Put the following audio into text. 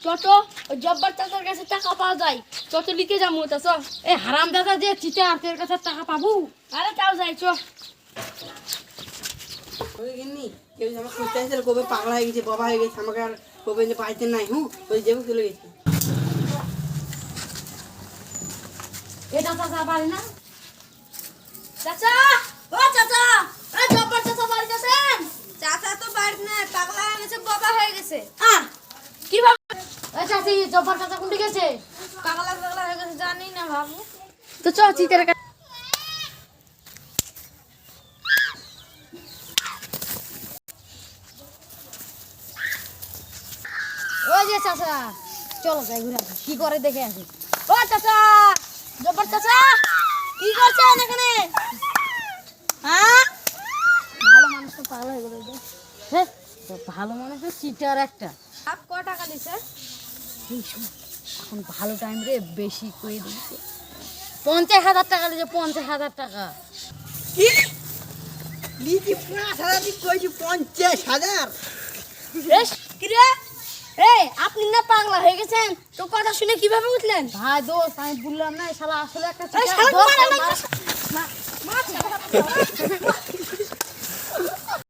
চট ওই জব্বার চাচার কাছে টাকা পাওয়া যায় চট লিখে যাবো তা চ এ হারাম দাদা যে চিটা তোর কাছে টাকা পাবো আরে তাও যাই চ ওই গিন্নি কেউ আমার খুঁজতে আসছিল কবে পাগলা হয়ে গেছে বাবা হয়ে গেছে আমাকে আর কবে যে পাইতে নাই ওই যাবো চলে গেছে এটা চাচা পারে না চাচা ও চাচা এই জব্বার চাচা বাড়ি আছেন চাচা তো বাড়ি নাই, পাগলা হয়ে গেছে, বাবা হয়ে গেছে। কিভাবে এ চাচি জব্বার চাচা কোনটি গেছে পাগলা পাগলা হয়ে গেছে জানি না বাবু। তো চ চিতের কাছে ওই যে চাচা চলো যাই ঘুরে আসি কি করে দেখে আসি ও চাচা জব্বার চাচা কি করছেন এখানে হ্যাঁ ভালো মানুষ তো পাগলা হয়ে গেল হ্যাঁ ভালো মানুষের চিটার একটা আপ ক টাকা দিছে? এই শোন, এখন ভালো টাইম রে বেশি করে দিয়েছে 50,000 টাকা দিয়েছে 50,000 টাকা কি লিখি 5,000 দি কইছি 50,000 কিরে এই আপনি না পাগলা হয়ে গেছেন তো কথা শুনে কিভাবে উঠলেন ভাই দোস্ত আমি বললাম না এই শালা আসলে একটা এই চিটার শালা দোস্ত, মারা নাই। মা-